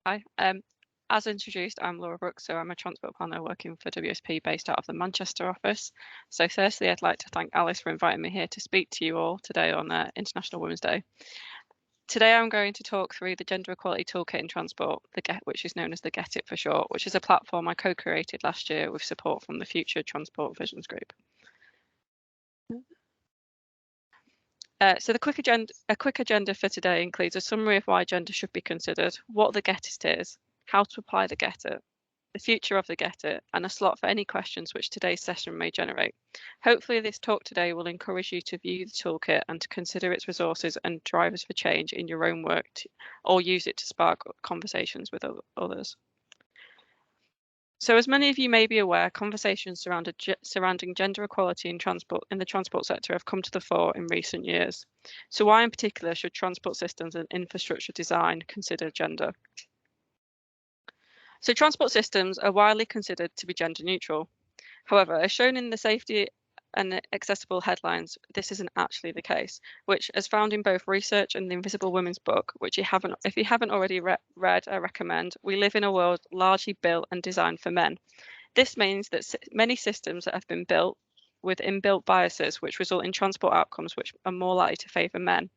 Hi. As introduced, I'm Laura Brooks, so I'm a transport planner working for WSP based out of the Manchester office. So firstly, I'd like to thank Alice for inviting me here to speak to you all today on International Women's Day. Today I'm going to talk through the Gender Equality Toolkit in Transport, which is known as the Get It for short, which is a platform I co-created last year with support from the Future Transport Visions Group. So a quick agenda for today includes a summary of why gender should be considered, what the Get It is, how to apply the Get It, the future of the Get It, and a slot for any questions which today's session may generate. Hopefully this talk today will encourage you to view the toolkit and to consider its resources and drivers for change in your own work, or use it to spark conversations with others. So as many of you may be aware, conversations surrounding gender equality in the transport sector have come to the fore in recent years. So why in particular should transport systems and infrastructure design consider gender? So transport systems are widely considered to be gender neutral. However, as shown in the safety and accessible headlines, this isn't actually the case, which, as found in both research and the Invisible Women's book, which if you haven't already read, I recommend, we live in a world largely built and designed for men. This means that many systems that have been built with inbuilt biases, which result in transport outcomes which are more likely to favour men.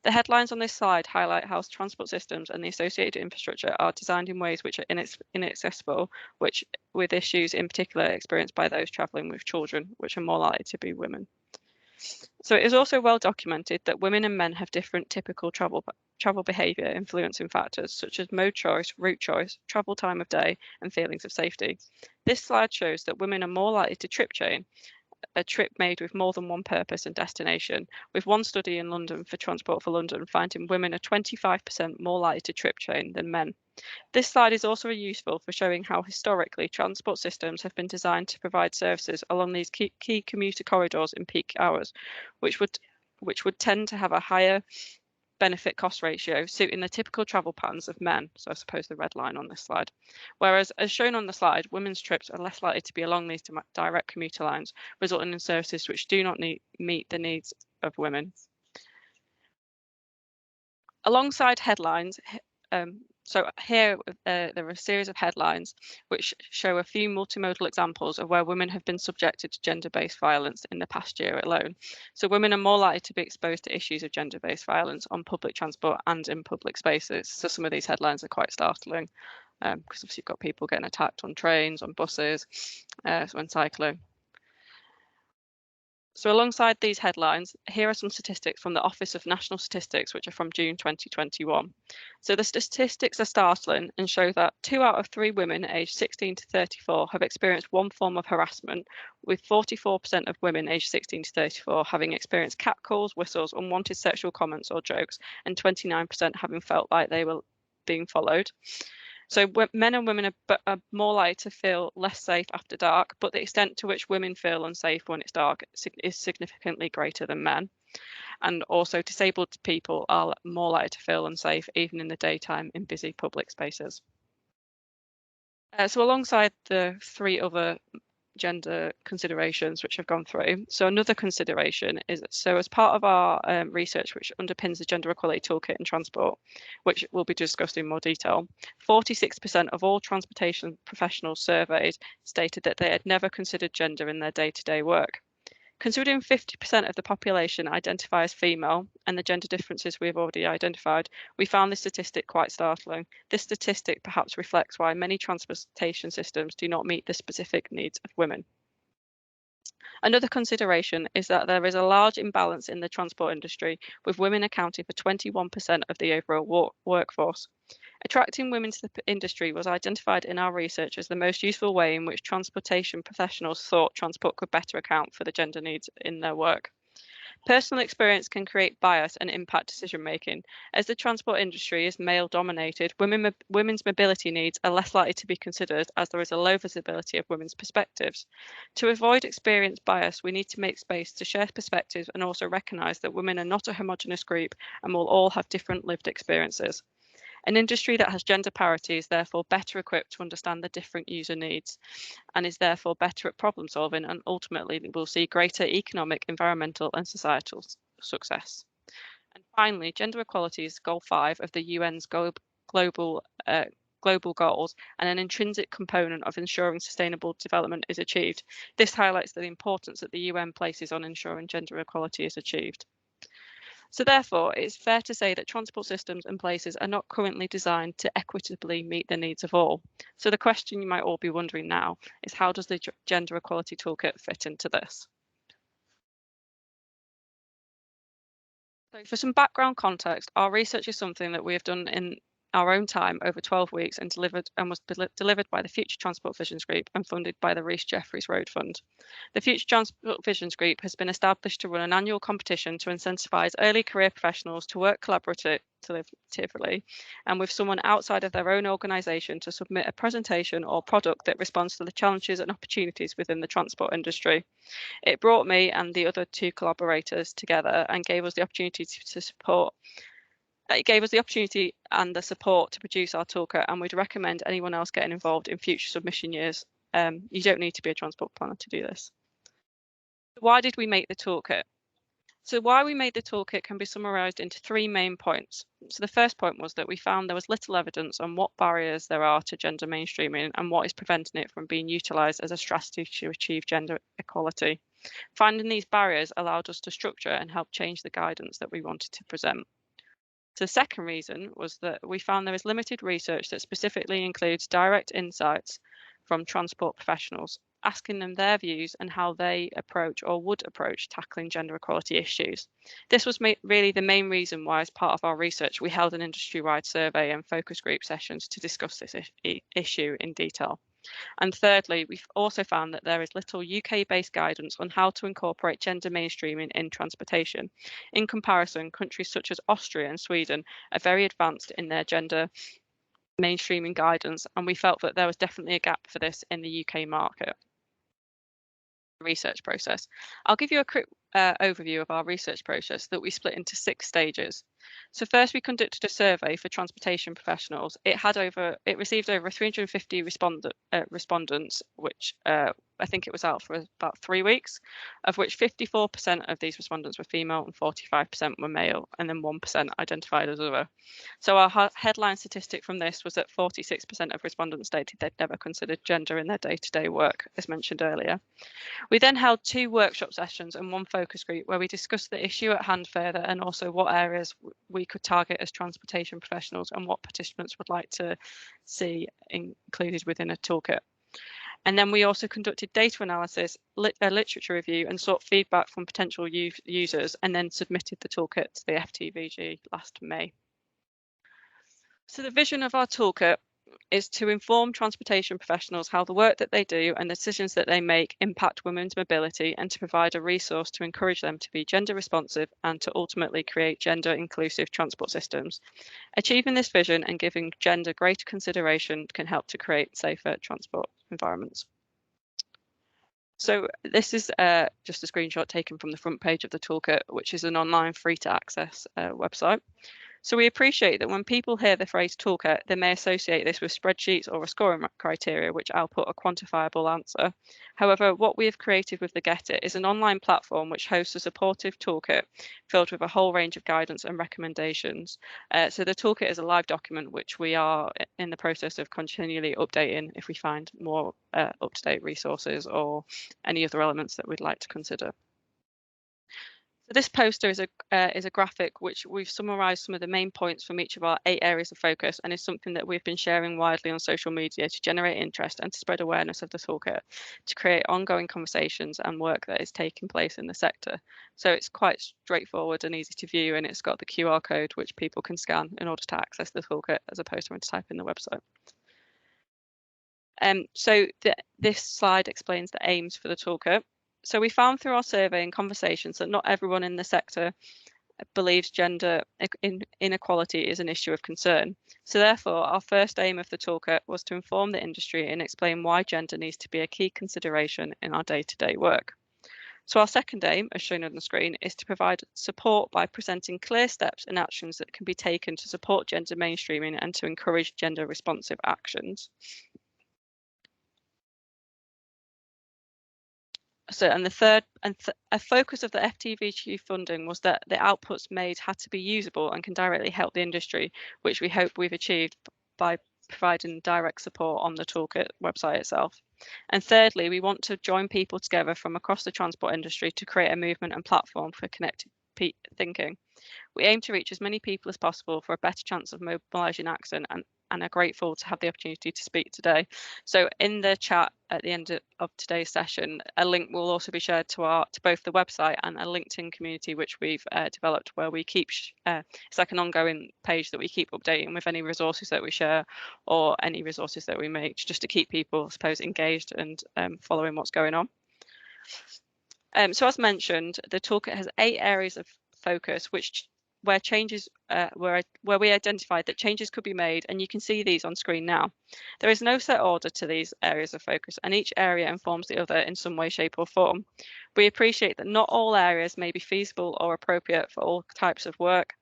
The headlines on this slide highlight how transport systems and the associated infrastructure are designed in ways which are inaccessible, with issues in particular experienced by those travelling with children, which are more likely to be women. So it is also well documented that women and men have different typical travel behaviour influencing factors such as mode choice, route choice, travel time of day, and feelings of safety. This slide shows that women are more likely to trip chain, a trip made with more than one purpose and destination, with one study in London for Transport for London finding women are 25% more likely to trip chain than men. This slide is also useful for showing how historically transport systems have been designed to provide services along these key commuter corridors in peak hours, which would tend to have a higher benefit cost ratio suiting the typical travel patterns of men, so I suppose the red line on this slide. Whereas, as shown on the slide, women's trips are less likely to be along these direct commuter lines, resulting in services which do not meet the needs of women. Alongside headlines, so here there are a series of headlines which show a few multimodal examples of where women have been subjected to gender-based violence in the past year alone. So women are more likely to be exposed to issues of gender-based violence on public transport and in public spaces. So some of these headlines are quite startling because obviously you've got people getting attacked on trains, on buses, when cycling. So alongside these headlines, here are some statistics from the Office of National Statistics, which are from June 2021. So the statistics are startling and show that 2 out of 3 women aged 16 to 34 have experienced one form of harassment, with 44% of women aged 16 to 34 having experienced catcalls, whistles, unwanted sexual comments or jokes, and 29% having felt like they were being followed. So men and women are more likely to feel less safe after dark, but the extent to which women feel unsafe when it's dark is significantly greater than men. And also disabled people are more likely to feel unsafe even in the daytime in busy public spaces. So alongside the 3 other gender considerations which I've gone through. So another consideration is, so as part of our research which underpins the Gender Equality Toolkit in transport, which will be discussed in more detail, 46% of all transportation professionals surveyed stated that they had never considered gender in their day-to-day work. Considering 50% of the population identify as female and the gender differences we've already identified, we found this statistic quite startling. This statistic perhaps reflects why many transportation systems do not meet the specific needs of women. Another consideration is that there is a large imbalance in the transport industry, with women accounting for 21% of the overall workforce. Attracting women to the industry was identified in our research as the most useful way in which transportation professionals thought transport could better account for the gender needs in their work. Personal experience can create bias and impact decision making. As the transport industry is male dominated, women's mobility needs are less likely to be considered as there is a low visibility of women's perspectives. To avoid experience bias, we need to make space to share perspectives and also recognise that women are not a homogenous group and will all have different lived experiences. An industry that has gender parity is therefore better equipped to understand the different user needs and is therefore better at problem solving, and ultimately will see greater economic, environmental and societal success. And finally, gender equality is goal 5 of the UN's global global goals and an intrinsic component of ensuring sustainable development is achieved. This highlights the importance that the UN places on ensuring gender equality is achieved. So therefore, it's fair to say that transport systems and places are not currently designed to equitably meet the needs of all. So the question you might all be wondering now is, how does the Gender Equality Toolkit fit into this? So for some background context, our research is something that we have done in our own time over 12 weeks and was delivered by the Future Transport Visions Group and funded by the Reece Jeffreys Road Fund. The Future Transport Visions Group has been established to run an annual competition to incentivise early career professionals to work collaboratively and with someone outside of their own organisation to submit a presentation or product that responds to the challenges and opportunities within the transport industry. It brought me and the other two collaborators together and gave us the opportunity to support. It gave us the opportunity and the support to produce our toolkit, and we'd recommend anyone else getting involved in future submission years. You don't need to be a transport planner to do this. Why did we make the toolkit? So why we made the toolkit can be summarised into 3 main points. So the first point was that we found there was little evidence on what barriers there are to gender mainstreaming and what is preventing it from being utilised as a strategy to achieve gender equality. Finding these barriers allowed us to structure and help change the guidance that we wanted to present. So the second reason was that we found there is limited research that specifically includes direct insights from transport professionals, asking them their views and how they approach or would approach tackling gender equality issues. This was really the main reason why, as part of our research, we held an industry-wide survey and focus group sessions to discuss this issue in detail. And thirdly, we've also found that there is little UK-based guidance on how to incorporate gender mainstreaming in transportation. In comparison, countries such as Austria and Sweden are very advanced in their gender mainstreaming guidance, and we felt that there was definitely a gap for this in the UK market. Research process. I'll give you a quick overview of our research process that we split into 6 stages. So first, we conducted a survey for transportation professionals. It received over 350 respondents, which I think it was out for about 3 weeks, of which 54% of these respondents were female and 45% were male, and then 1% identified as other. So our headline statistic from this was that 46% of respondents stated they'd never considered gender in their day-to-day work, as mentioned earlier. We then held 2 workshop sessions and 1 focus group where we discussed the issue at hand further and also what areas we could target as transportation professionals and what participants would like to see included within a toolkit. And then we also conducted data analysis, literature review, and sought feedback from potential users, and then submitted the toolkit to the FTVG last May. So the vision of our toolkit is to inform transportation professionals how the work that they do and the decisions that they make impact women's mobility, and to provide a resource to encourage them to be gender responsive and to ultimately create gender inclusive transport systems. Achieving this vision and giving gender greater consideration can help to create safer transport environments. So this is just a screenshot taken from the front page of the toolkit, which is an online free to access website. So we appreciate that when people hear the phrase toolkit, they may associate this with spreadsheets or a scoring criteria which output a quantifiable answer. However, what we have created with the Get It is an online platform which hosts a supportive toolkit filled with a whole range of guidance and recommendations. So the toolkit is a live document which we are in the process of continually updating if we find more up-to-date resources or any other elements that we'd like to consider. So this poster is a graphic which we've summarised some of the main points from each of our 8 areas of focus, and is something that we've been sharing widely on social media to generate interest and to spread awareness of the toolkit, to create ongoing conversations and work that is taking place in the sector. So it's quite straightforward and easy to view, and it's got the QR code which people can scan in order to access the toolkit, as opposed to having to type in the website. So this slide explains the aims for the toolkit. So we found through our survey and conversations that not everyone in the sector believes gender inequality is an issue of concern. So therefore, our first aim of the toolkit was to inform the industry and explain why gender needs to be a key consideration in our day-to-day work. So our second aim, as shown on the screen, is to provide support by presenting clear steps and actions that can be taken to support gender mainstreaming and to encourage gender responsive actions. So, and the third, a focus of the FTVG funding was that the outputs made had to be usable and can directly help the industry, which we hope we've achieved by providing direct support on the Toolkit website itself. And thirdly, we want to join people together from across the transport industry to create a movement and platform for connected thinking. We aim to reach as many people as possible for a better chance of mobilising action, and are grateful to have the opportunity to speak today. So in the chat at the end of today's session, a link will also be shared to both the website and a LinkedIn community which we've developed, where we keep it's like an ongoing page that we keep updating with any resources that we share or any resources that we make, just to keep people, I suppose, engaged and following what's going on. So as mentioned, the toolkit has 8 areas of focus where changes where we identified that changes could be made, and you can see these on screen now. There is no set order to these areas of focus, and each area informs the other in some way, shape or form. We appreciate that not all areas may be feasible or appropriate for all types of work.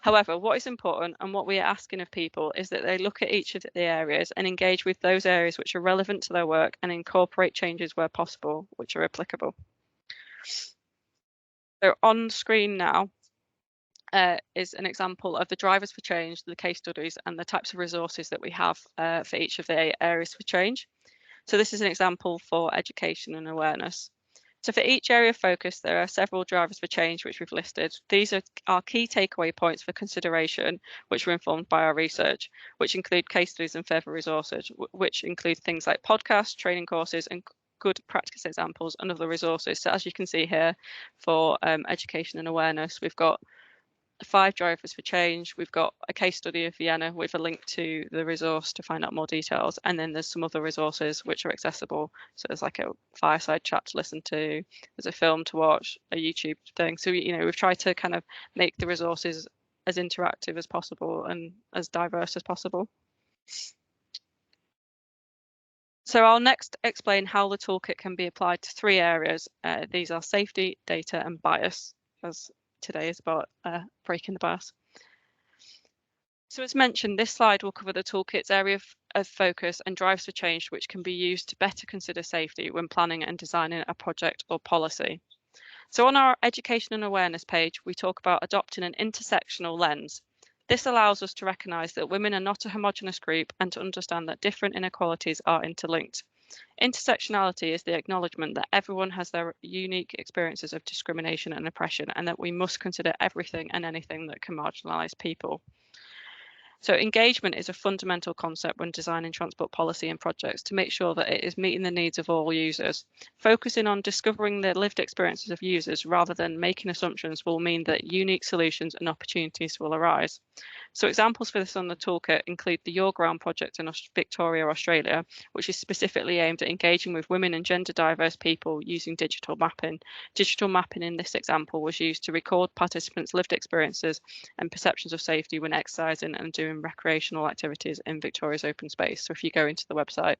However, what is important and what we are asking of people is that they look at each of the areas and engage with those areas which are relevant to their work and incorporate changes where possible, which are applicable. So on screen now is an example of the drivers for change, the case studies, and the types of resources that we have for each of the 8 areas for change. So this is an example for education and awareness. So for each area of focus, there are several drivers for change which we've listed. These are our key takeaway points for consideration, which were informed by our research, which include case studies and further resources, which include things like podcasts, training courses, and good practice examples and other resources. So as you can see here, for education and awareness, we've got 5 drivers for change. We've got a case study of Vienna with a link to the resource to find out more details, and then there's some other resources which are accessible. So there's like a fireside chat to listen to, there's a film to watch, a YouTube thing. So we've tried to kind of make the resources as interactive as possible and as diverse as possible. So I'll next explain how the toolkit can be applied to 3 areas. These are safety, data and bias, as today is about breaking the bias. So as mentioned, this slide will cover the toolkit's area of focus and drives for change, which can be used to better consider safety when planning and designing a project or policy. So on our education and awareness page, we talk about adopting an intersectional lens. This allows us to recognise that women are not a homogenous group and to understand that different inequalities are interlinked. Intersectionality is the acknowledgement that everyone has their unique experiences of discrimination and oppression, and that we must consider everything and anything that can marginalise people. So engagement is a fundamental concept when designing transport policy and projects to make sure that it is meeting the needs of all users. Focusing on discovering the lived experiences of users rather than making assumptions will mean that unique solutions and opportunities will arise. So examples for this on the toolkit include the Your Ground project in Victoria, Australia, which is specifically aimed at engaging with women and gender diverse people using digital mapping. Digital mapping in this example was used to record participants' lived experiences and perceptions of safety when exercising and doing recreational activities in Victoria's open space. So if you go into the website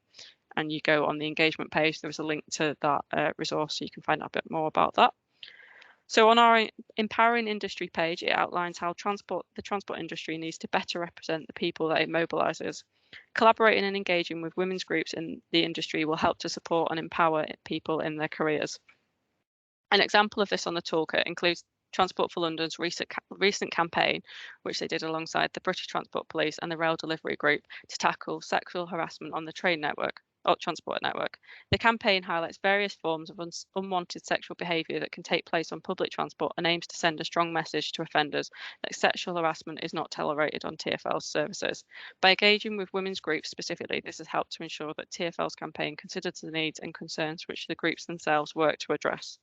and you go on the engagement page, there is a link to that resource, so you can find out a bit more about that. So on our empowering industry page, it outlines how the transport industry needs to better represent the people that it mobilises. Collaborating and engaging with women's groups in the industry will help to support and empower people in their careers. An example of this on the toolkit includes Transport for London's recent campaign, which they did alongside the British Transport Police and the Rail Delivery Group to tackle sexual harassment on the train network. Transport network. The campaign highlights various forms of unwanted sexual behaviour that can take place on public transport and aims to send a strong message to offenders that sexual harassment is not tolerated on TfL's services. By engaging with women's groups specifically, this has helped to ensure that TfL's campaign considers the needs and concerns which the groups themselves work to address.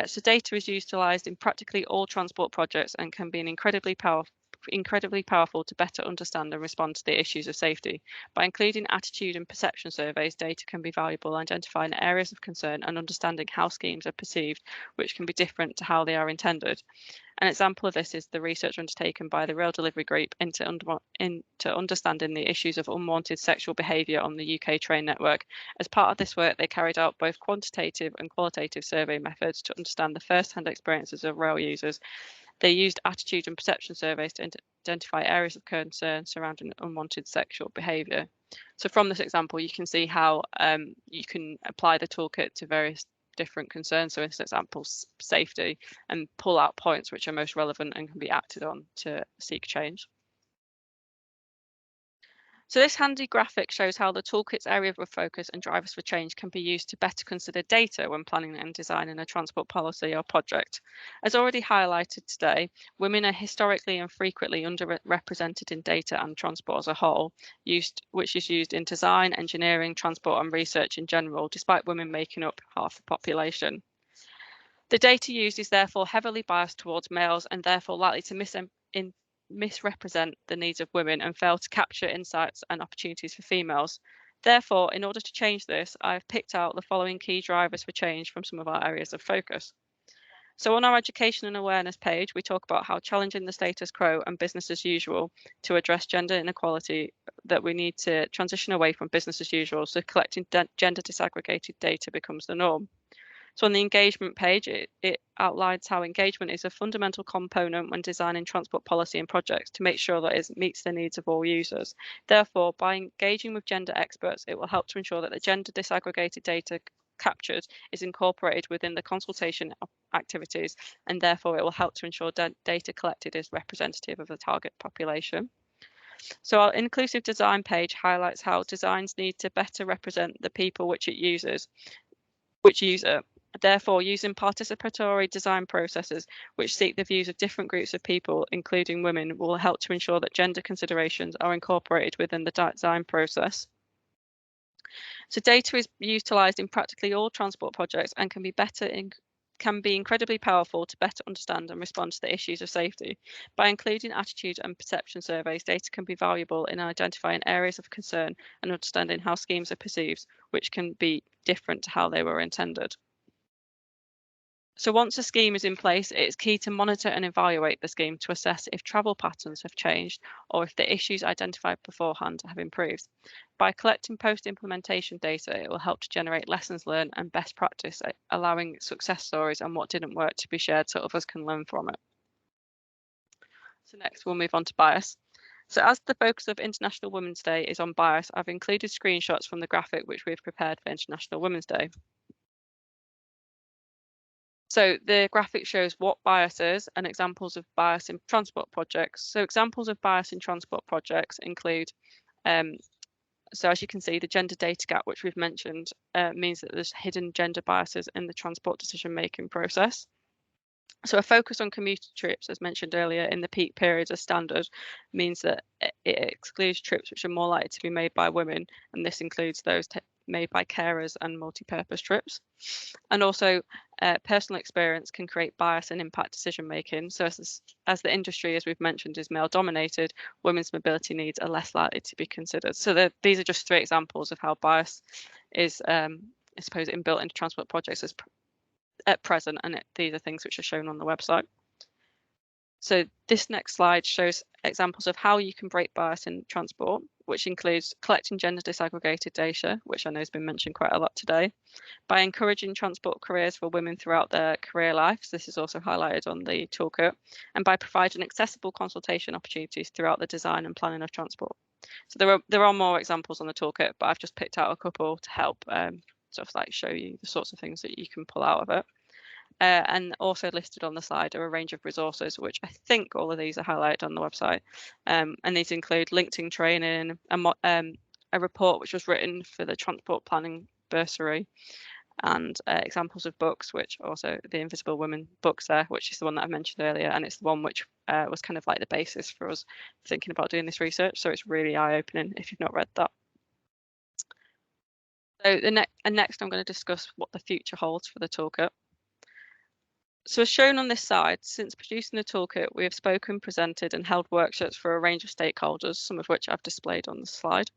So data is utilised in practically all transport projects and can be an incredibly powerful to better understand and respond to the issues of safety. By including attitude and perception surveys, data can be valuable in identifying areas of concern and understanding how schemes are perceived, which can be different to how they are intended. An example of this is the research undertaken by the Rail Delivery Group into understanding the issues of unwanted sexual behaviour on the UK train network. As part of this work, they carried out both quantitative and qualitative survey methods to understand the first-hand experiences of rail users. They used attitude and perception surveys to identify areas of concern surrounding unwanted sexual behaviour. So from this example, you can see how you can apply the toolkit to various different concerns. So in this example, safety, and pull out points which are most relevant and can be acted on to seek change. So this handy graphic shows how the toolkit's area of focus and drivers for change can be used to better consider data when planning and designing a transport policy or project. As already highlighted today, women are historically and frequently underrepresented in data and transport as a whole, which is used in design, engineering, transport and research in general, despite women making up half the population. The data used is therefore heavily biased towards males and therefore likely to misrepresent the needs of women and fail to capture insights and opportunities for females. Therefore, in order to change this, I've picked out the following key drivers for change from some of our areas of focus. So on our education and awareness page, we talk about how challenging the status quo and business as usual to address gender inequality, that we need to transition away from business as usual so collecting gender disaggregated data becomes the norm. So on the engagement page, it outlines how engagement is a fundamental component when designing transport policy and projects to make sure that it meets the needs of all users. Therefore, by engaging with gender experts, it will help to ensure that the gender disaggregated data captured is incorporated within the consultation activities, and therefore it will help to ensure data collected is representative of the target population. So our inclusive design page highlights how designs need to better represent the people which use it. Therefore, using participatory design processes which seek the views of different groups of people, including women, will help to ensure that gender considerations are incorporated within the design process. So data is utilised in practically all transport projects and can be incredibly powerful to better understand and respond to the issues of safety. By including attitude and perception surveys, data can be valuable in identifying areas of concern and understanding how schemes are perceived, which can be different to how they were intended. So once a scheme is in place, it's key to monitor and evaluate the scheme to assess if travel patterns have changed or if the issues identified beforehand have improved. By collecting post-implementation data, it will help to generate lessons learned and best practice, allowing success stories and what didn't work to be shared so others can learn from it. So next we'll move on to bias. So as the focus of International Women's Day is on bias, I've included screenshots from the graphic which we've prepared for International Women's Day. So the graphic shows what bias is and examples of bias in transport projects. So examples of bias in transport projects include, so as you can see, the gender data gap, which we've mentioned, means that there's hidden gender biases in the transport decision-making process. So a focus on commuter trips, as mentioned earlier, in the peak periods as standard means that it excludes trips which are more likely to be made by women, and this includes those made by carers and multi-purpose trips. And also personal experience can create bias and impact decision making. So as the industry, as we've mentioned, is male dominated, women's mobility needs are less likely to be considered. So these are just 3 examples of how bias is, I suppose, inbuilt into transport projects at present, and these are things which are shown on the website. So this next slide shows examples of how you can break bias in transport, which includes collecting gender disaggregated data, which I know has been mentioned quite a lot today, by encouraging transport careers for women throughout their career lives. This is also highlighted on the toolkit, and by providing accessible consultation opportunities throughout the design and planning of transport. So there are more examples on the toolkit, but I've just picked out a couple to help sort of like show you the sorts of things that you can pull out of it. And also listed on the slide are a range of resources, which I think all of these are highlighted on the website. And these include LinkedIn training, a report which was written for the transport planning bursary, and examples of books, which also the Invisible Women books there, which is the one that I mentioned earlier, and it's the one which was kind of like the basis for us thinking about doing this research. So it's really eye-opening if you've not read that. So next I'm going to discuss what the future holds for the toolkit. So as shown on this slide, since producing the toolkit, we have spoken, presented and held workshops for a range of stakeholders, some of which I've displayed on the slide.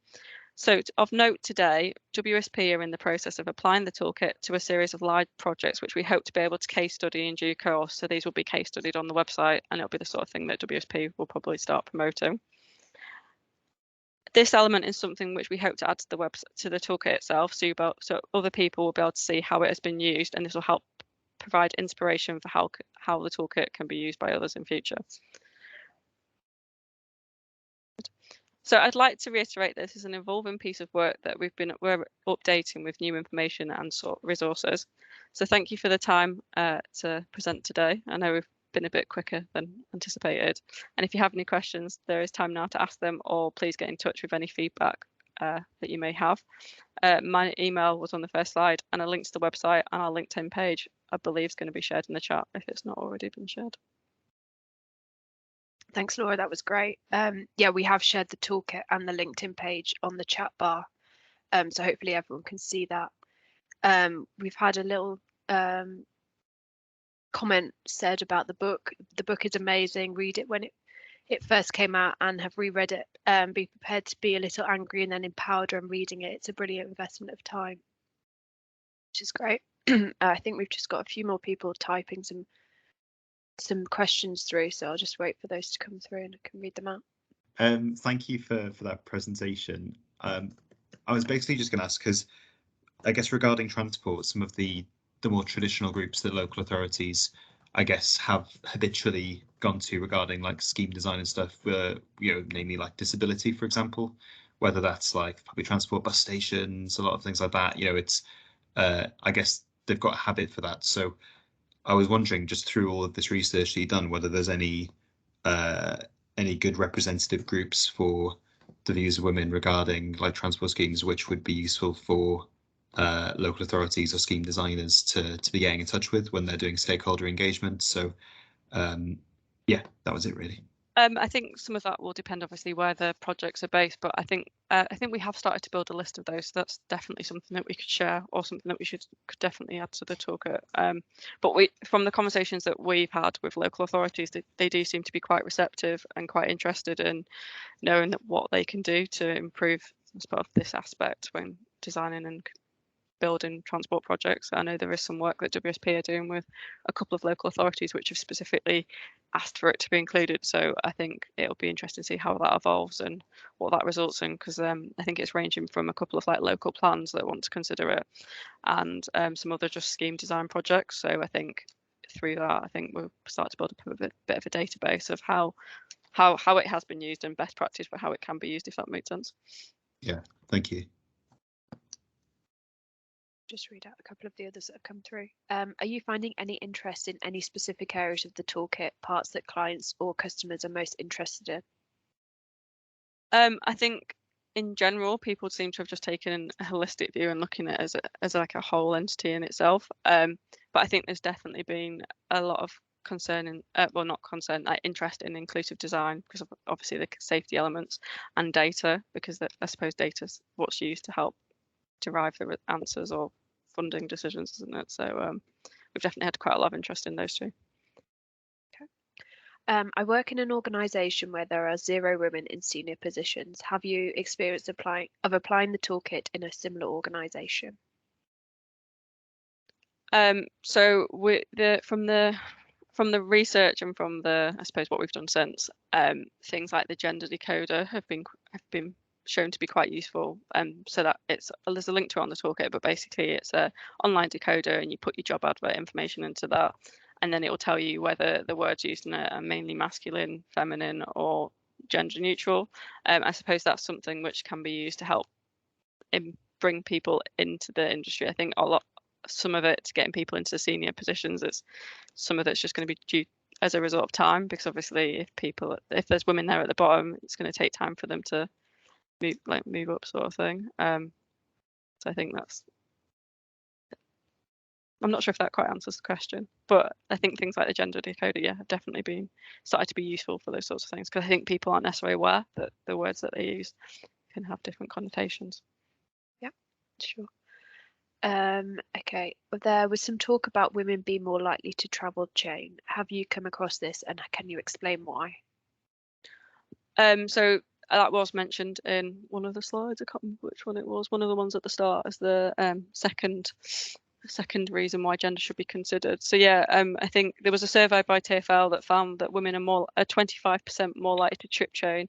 So of note today, WSP are in the process of applying the toolkit to a series of live projects, which we hope to be able to case study in due course. So these will be case studied on the website, and it'll be the sort of thing that WSP will probably start promoting. This element is something which we hope to add to the toolkit itself, so other people will be able to see how it has been used, and this will help provide inspiration for how the toolkit can be used by others in future. So I'd like to reiterate this is an evolving piece of work that we're updating with new information and resources. So thank you for the time to present today. I know we've been a bit quicker than anticipated. And if you have any questions, there is time now to ask them, or please get in touch with any feedback that you may have. My email was on the first slide, and a link to the website and our LinkedIn page, I believe, is going to be shared in the chat if it's not already been shared. Thanks, Laura. That was great. Yeah, we have shared the toolkit and the LinkedIn page on the chat bar, so hopefully everyone can see that. We've had a little comment said about the book. The book is amazing. Read it when it first came out and have reread it. Be prepared to be a little angry and then empowered when reading it. It's a brilliant investment of time, which is great. I think we've just got a few more people typing some questions through, so I'll just wait for those to come through and I can read them out. Thank you for that presentation. I was basically just going to ask, because I guess regarding transport, some of the more traditional groups that local authorities, I guess, have habitually gone to regarding like scheme design and stuff, you know, namely like disability, for example, whether that's like public transport, bus stations, a lot of things like that. You know, it's I guess they've got a habit for that. So I was wondering, just through all of this research that you've done, whether there's any good representative groups for the views of women regarding like transport schemes, which would be useful for local authorities or scheme designers to be getting in touch with when they're doing stakeholder engagement. So yeah, that was it really. I think some of that will depend, obviously, where the projects are based, but I think we have started to build a list of those. So that's definitely something that we could share, or something that we could definitely add to the toolkit. But from the conversations that we've had with local authorities, they do seem to be quite receptive and quite interested in knowing that what they can do to improve as part of this aspect when designing and building transport projects. I know there is some work that WSP are doing with a couple of local authorities which have specifically asked for it to be included. So I think it'll be interesting to see how that evolves and what that results in, because I think it's ranging from a couple of like local plans that want to consider it, and some other just scheme design projects. So I think through that, I think we'll start to build up a bit of a database of how it has been used and best practice for how it can be used, if that makes sense. Yeah, thank you. Just read out a couple of the others that have come through. Are you finding any interest in any specific areas of the toolkit, parts that clients or customers are most interested in? I think in general, people seem to have just taken a holistic view and looking at it as like a whole entity in itself. But I think there's definitely been a lot of concern like interest in inclusive design, because of obviously the safety elements, and data, because I suppose data's what's used to help derive the answers or funding decisions, isn't it? So we've definitely had quite a lot of interest in those two. Okay. I work in an organisation where there are 0 women in senior positions. Have you experienced applying the toolkit in a similar organisation? So from the research and from the, I suppose, what we've done since, things like the gender decoder have been shown to be quite useful. So that there's a link to it on the toolkit, but basically it's a online decoder, and you put your job advert information into that, and then it will tell you whether the words used in it are mainly masculine, feminine, or gender neutral. I suppose that's something which can be used to help bring people into the industry. I think some of it's getting people into senior positions. Some of it's just going to be due as a result of time, because obviously if there's women there at the bottom, it's going to take time for them to move up, sort of thing. So I think I'm not sure if that quite answers the question, but I think things like the gender decoder, have definitely started to be useful for those sorts of things, because I think people aren't necessarily aware that the words that they use can have different connotations. Yeah, sure. Okay, there was some talk about women being more likely to travel chain. Have you come across this, and can you explain why? So that was mentioned in one of the slides. I can't remember which one it was. One of the ones at the start as the second reason why gender should be considered. So yeah, I think there was a survey by TfL that found that women are 25% more likely to trip chain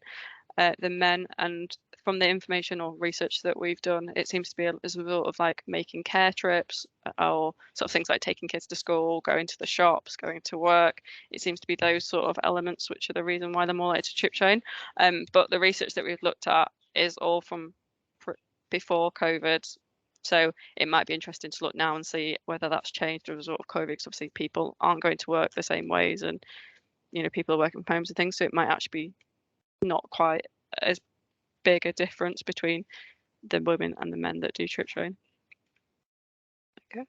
than men, and from the information or research that we've done, it seems to be as a result of like making care trips, or sort of things like taking kids to school, going to the shops, going to work. It seems to be those sort of elements which are the reason why they're more likely to trip chain. But the research that we've looked at is all from before COVID So it might be interesting to look now and see whether that's changed as a result of COVID, because obviously people aren't going to work the same ways, and people are working from homes and things, so it might actually be not quite as big a difference between the women and the men that do trip train. Okay.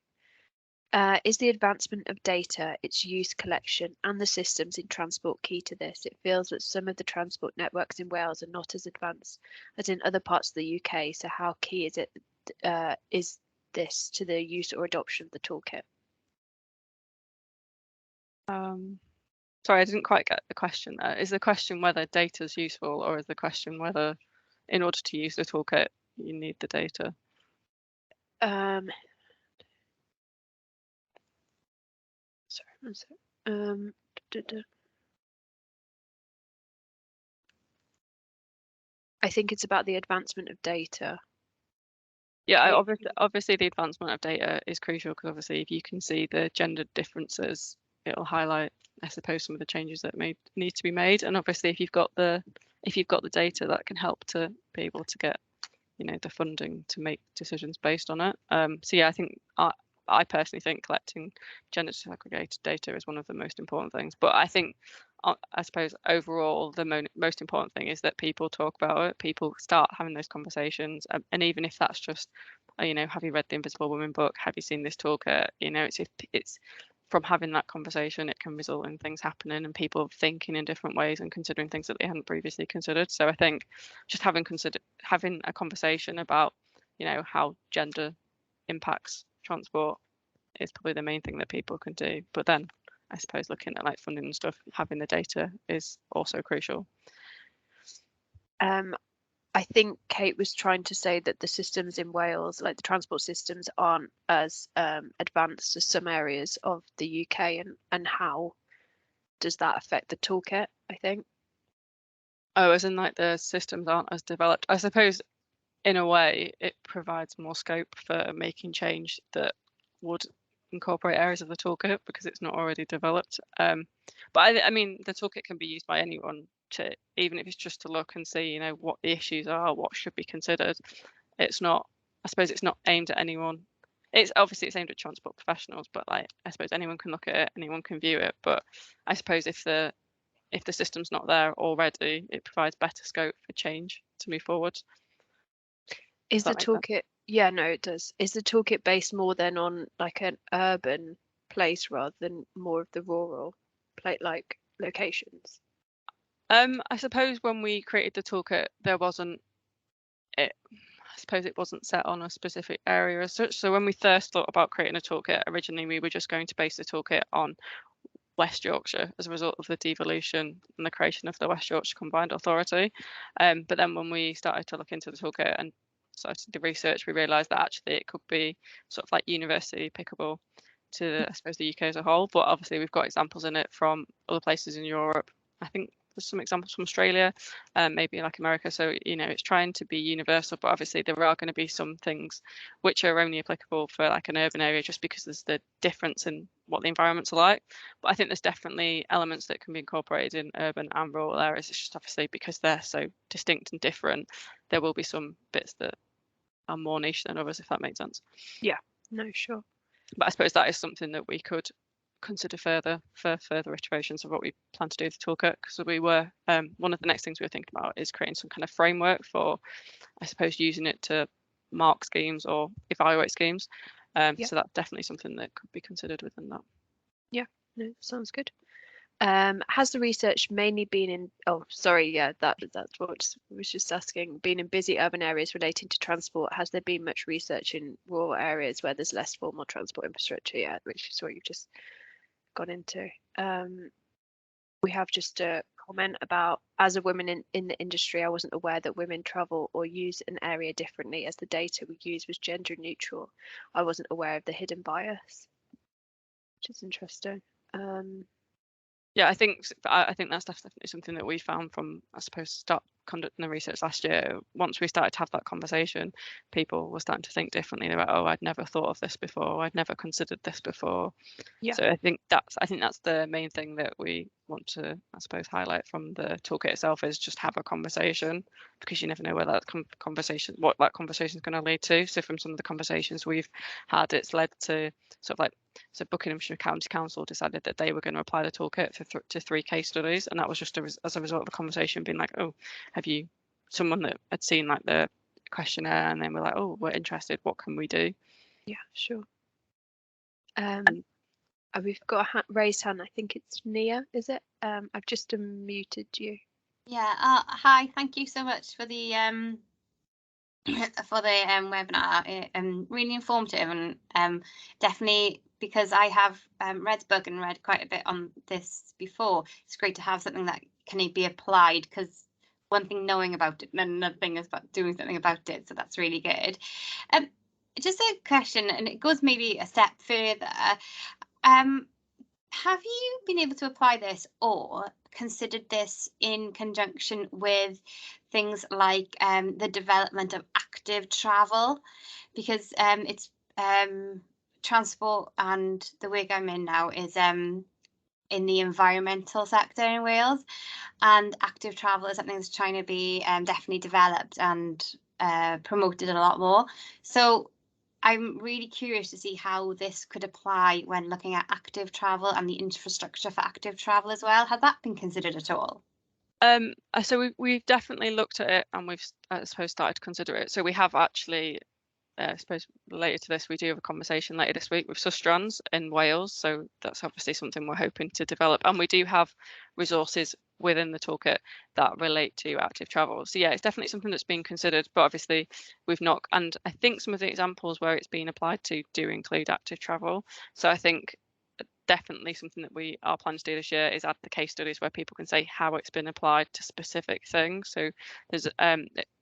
Is the advancement of data, its use, collection, and the systems in transport key to this? It feels that some of the transport networks in Wales are not as advanced as in other parts of the UK. So how key is this to the use or adoption of the toolkit? Sorry, I didn't quite get the question there. Is the question whether data is useful, or is the question whether in order to use the toolkit you need the data? Sorry, one second. I think it's about the advancement of data. Yeah, Okay. obviously the advancement of data is crucial, because obviously if you can see the gender differences, it'll highlight, I suppose, some of the changes that need to be made. And obviously if you've got the data, that can help to be able to get the funding to make decisions based on it. So yeah, I think I personally think collecting gender segregated data is one of the most important things. But I think, I suppose overall, the most important thing is that people talk about it, people start having those conversations, and even if that's just, have you read the Invisible Woman book? Have you seen this toolkit? It's from having that conversation, it can result in things happening and people thinking in different ways and considering things that they hadn't previously considered. So I think just having a conversation about, how gender impacts transport is probably the main thing that people can do. But then I suppose looking at like funding and stuff, having the data is also crucial. I think Kate was trying to say that the systems in Wales, like the transport systems, aren't as advanced as some areas of the UK, and how does that affect the toolkit, I think? Oh, as in like the systems aren't as developed. I suppose in a way it provides more scope for making change that would incorporate areas of the toolkit because it's not already developed. But I mean, the toolkit can be used by anyone to, even if it's just to look and see, what the issues are, what should be considered. It's not, I suppose it's not aimed at anyone. It's obviously it's aimed at transport professionals, but like I suppose anyone can look at it, anyone can view it. But I suppose if the system's not there already, it provides better scope for change to move forward. Is the toolkit? Yeah, no, it does. Is the toolkit based more then on like an urban place rather than more of the rural like locations? I suppose when we created the toolkit, I suppose it wasn't set on a specific area as such. So when we first thought about creating a toolkit, originally we were just going to base the toolkit on West Yorkshire as a result of the devolution and the creation of the West Yorkshire Combined Authority. But then when we started to look into the toolkit and started the research, we realised that actually it could be sort of like universally applicable to, I suppose, the UK as a whole. But obviously we've got examples in it from other places in Europe. I think there's some examples from Australia, maybe like America. So, it's trying to be universal, but obviously there are going to be some things which are only applicable for like an urban area just because there's the difference in what the environments are like. But I think there's definitely elements that can be incorporated in urban and rural areas. It's just obviously because they're so distinct and different, there will be some bits that are more niche than others, if that makes sense. Yeah, no, sure. But I suppose that is something that we could consider further for further iterations of what we plan to do with the toolkit, because we were one of the next things we were thinking about is creating some kind of framework for, I suppose, using it to mark schemes or evaluate schemes. So that's definitely something that could be considered within that. Yeah, no, sounds good. Has the research mainly been in, that's what I was just asking, been in busy urban areas relating to transport? Has there been much research in rural areas where there's less formal transport infrastructure yet, which is what you've just gone into? We have just a comment about, as a woman in the industry, I wasn't aware that women travel or use an area differently, as the data we used was gender neutral. I wasn't aware of the hidden bias, which is interesting. Yeah, I think that's definitely something that we found from, I suppose, start conducting the research last year. Once we started to have that conversation, people were starting to think differently. They were, oh, I'd never thought of this before. I'd never considered this before. Yeah. So I think that's the main thing that we want to, I suppose, highlight from the toolkit itself is just have a conversation, because you never know where that what that conversation is going to lead to. So from some of the conversations we've had, it's led to sort of like, so Buckinghamshire County Council decided that they were going to apply the toolkit to 3 case studies, and that was just as a result of a conversation being like, oh, have you someone that had seen like the questionnaire, and then we're like, oh, we're interested, what can we do? Yeah, sure. We've got a raised hand. I think it's Nia, is it? I've just unmuted you. Yeah. Hi. Thank you so much for the webinar. Really informative, and definitely, because I have read the book and read quite a bit on this before, it's great to have something that can be applied, because one thing knowing about it and another thing is about doing something about it. So that's really good. Just a question, and it goes maybe a step further. Have you been able to apply this or considered this in conjunction with things like the development of active travel? Because it's transport, and the work I'm in now is in the environmental sector in Wales, and active travel is something that's trying to be definitely developed and promoted a lot more. So I'm really curious to see how this could apply when looking at active travel and the infrastructure for active travel as well. Has that been considered at all? So we've definitely looked at it, and we've, I suppose, started to consider it. So we have actually, I suppose, related to this, we do have a conversation later this week with Sustrans in Wales. So that's obviously something we're hoping to develop. And we do have resources within the toolkit that relate to active travel. So yeah, it's definitely something that's being considered, but obviously we've not, and I think some of the examples where it's been applied to do include active travel. So I think definitely something that we are planning to do this year is add the case studies where people can say how it's been applied to specific things. So there's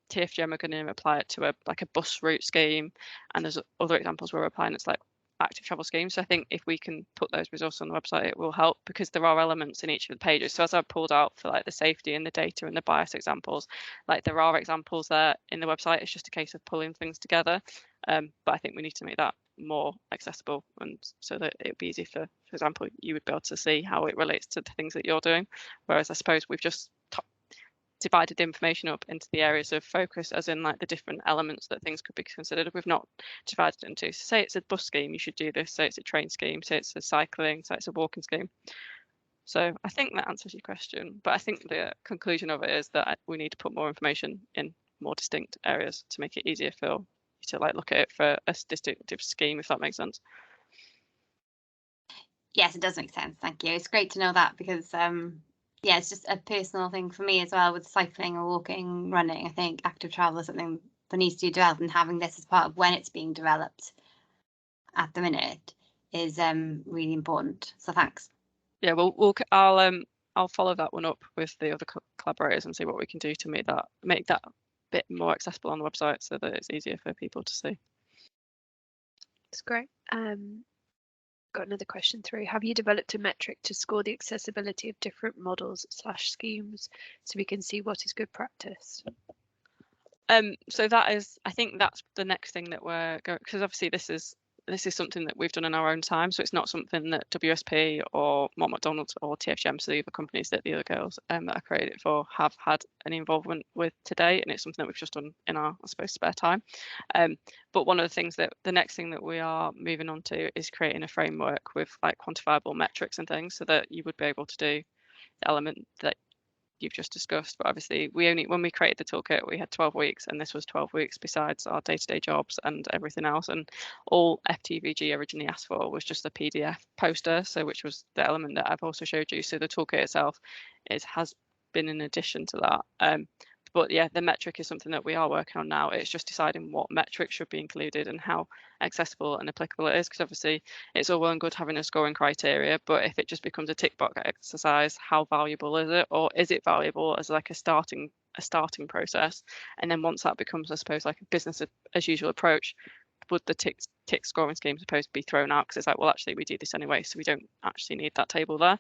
TFGM are going to apply it to a bus route scheme, and there's other examples where we're applying it's like active travel schemes. So I think if we can put those resources on the website, it will help, because there are elements in each of the pages. So as I've pulled out for like the safety and the data and the bias examples, like there are examples there in the website. It's just a case of pulling things together. But I think we need to make that more accessible, and so that it would be easy for example, you would be able to see how it relates to the things that you're doing. Whereas I suppose we've just divided the information up into the areas of focus, as in like the different elements that things could be considered. We've not divided it into, say it's a bus scheme, you should do this, say it's a train scheme, say it's a cycling, say it's a walking scheme. So I think that answers your question, but I think the conclusion of it is that we need to put more information in more distinct areas to make it easier for you to like look at it for a distinctive scheme, if that makes sense. Yes, it does make sense. Thank you. It's great to know that, because yeah, it's just a personal thing for me as well with cycling or walking, running. I think active travel is something that needs to be developed, and having this as part of when it's being developed at the minute is really important. So thanks. Yeah, well, I'll follow that one up with the other collaborators and see what we can do to make that a bit more accessible on the website, so that it's easier for people to see. That's great. Got another question through. Have you developed a metric to score the accessibility of different models / schemes, so we can see what is good practice? So that is, I think that's the next thing that we're going, because obviously this is something that we've done in our own time, so it's not something that WSP or Mott McDonald's or TFGM, so the other companies that the other girls that I created it for, have had any involvement with today, and it's something that we've just done in our, I suppose, spare time. But one of the things that the next thing that we are moving on to is creating a framework with like quantifiable metrics and things, so that you would be able to do the element that you've just discussed. But obviously when we created the toolkit, we had 12 weeks, and this was 12 weeks besides our day-to-day jobs and everything else, and all FTVG originally asked for was just a PDF poster, so which was the element that I've also showed you. So the toolkit itself has been in addition to that. But yeah, the metric is something that we are working on now. It's just deciding what metrics should be included and how accessible and applicable it is, because obviously it's all well and good having a scoring criteria, but if it just becomes a tick box exercise, how valuable is it? Or is it valuable as like a starting process? And then once that becomes, I suppose, like a business as usual approach, would the tick scoring scheme supposed to be thrown out, because it's like, well, actually we do this anyway, so we don't actually need that table there.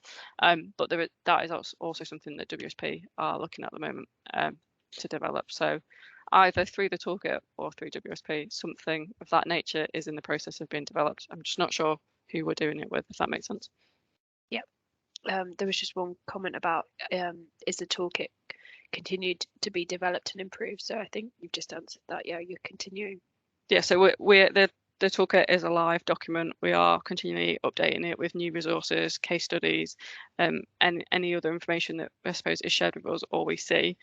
But that is also something that WSP are looking at the moment to develop. So either through the toolkit or through WSP, something of that nature is in the process of being developed. I'm just not sure who we're doing it with, if that makes sense. Yep. there was just one comment about is the toolkit continued to be developed and improved? So I think you've just answered that. Yeah, you're continuing. Yeah, so the toolkit is a live document. We are continually updating it with new resources, case studies, and any other information that I suppose is shared with us or we see.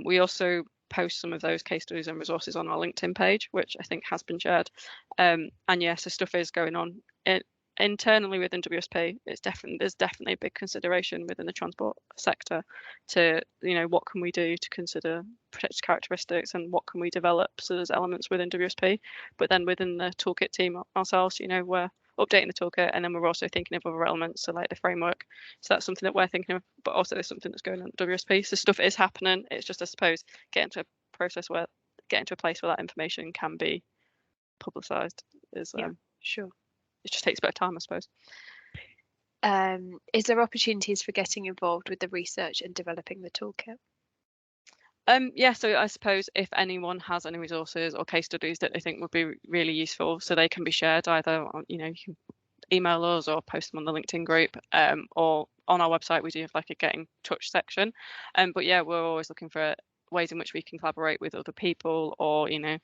We also post some of those case studies and resources on our LinkedIn page, which I think has been shared. And yeah, so stuff is going on internally within WSP. There's definitely a big consideration within the transport sector to, you know, what can we do to consider protected characteristics and what can we develop. So there's elements within WSP, but then within the toolkit team ourselves, you know, we're updating the toolkit, and then we're also thinking of other elements, so like the framework. So that's something that we're thinking of, but also there's something that's going on at WSP. So stuff is happening. It's just, I suppose, getting to a place where that information can be publicised is sure. It just takes a bit of time, I suppose. Is there opportunities for getting involved with the research and developing the toolkit? Yeah, so I suppose if anyone has any resources or case studies that they think would be really useful, so they can be shared either on, you know, you can email us or post them on the LinkedIn group, or on our website we do have like a get in touch section. But yeah, we're always looking for ways in which we can collaborate with other people, or, you know,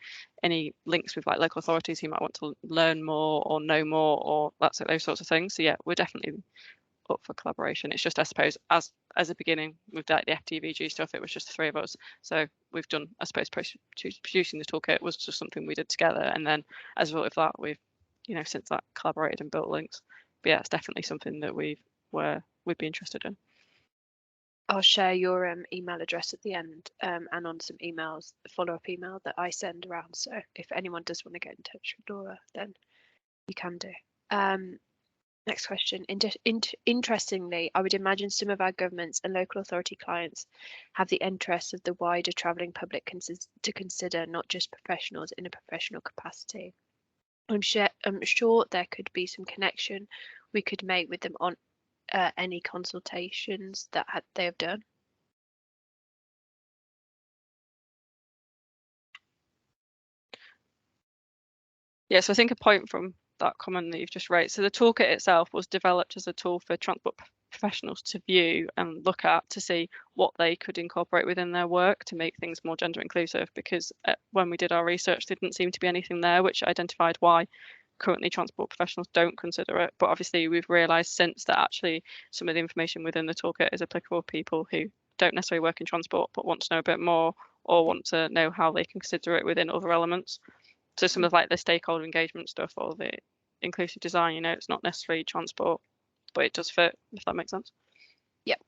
any links with like local authorities who might want to learn more or know more, or those sorts of things. So yeah, we're definitely up for collaboration. It's just, I suppose, as a beginning with like the FTVG stuff, it was just the three of us. So we've done, I suppose, producing the toolkit was just something we did together, and then as a result of that, we've, you know, since that collaborated and built links. But yeah, it's definitely something that we'd be interested in. I'll share your email address at the end, and on some emails, follow-up email that I send around. So if anyone does want to get in touch with Laura, then you can do. Next question. Interestingly, I would imagine some of our governments and local authority clients have the interests of the wider travelling public to consider, not just professionals in a professional capacity. I'm sure there could be some connection we could make with them on any consultations that they have done. Yeah, so I think a point from that comment that you've just raised. So the toolkit itself was developed as a tool for transport professionals to view and look at to see what they could incorporate within their work to make things more gender inclusive, because when we did our research, there didn't seem to be anything there which identified why currently transport professionals don't consider it. But obviously we've realised since that actually some of the information within the toolkit is applicable to people who don't necessarily work in transport but want to know a bit more, or want to know how they can consider it within other elements. So some of like the stakeholder engagement stuff or the inclusive design, you know, it's not necessarily transport, but it does fit, if that makes sense. Yep.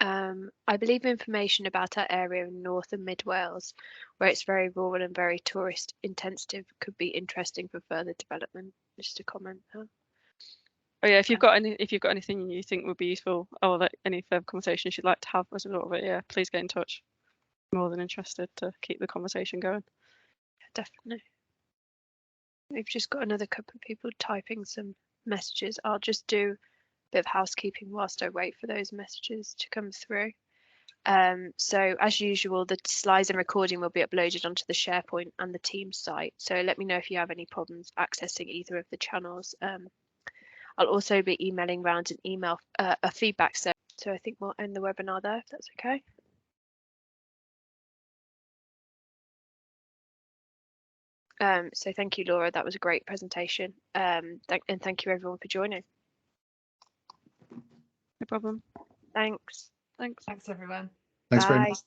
I believe information about our area in North and Mid Wales, where it's very rural and very tourist intensive, could be interesting for further development. Just a comment. Oh yeah, if you've got anything you think would be useful, or like any further conversations you'd like to have as a result of it, yeah, please get in touch. More than interested to keep the conversation going. Yeah, definitely. We've just got another couple of people typing some messages. I'll just do a bit of housekeeping whilst I wait for those messages to come through. So as usual, the slides and recording will be uploaded onto the SharePoint and the Teams site. So let me know if you have any problems accessing either of the channels. I'll also be emailing around a feedback set. So I think we'll end the webinar there, if that's okay. So thank you, Laura. That was a great presentation. And thank you everyone for joining. No problem. Thanks. Thanks. Thanks everyone. Thanks very Bye. much.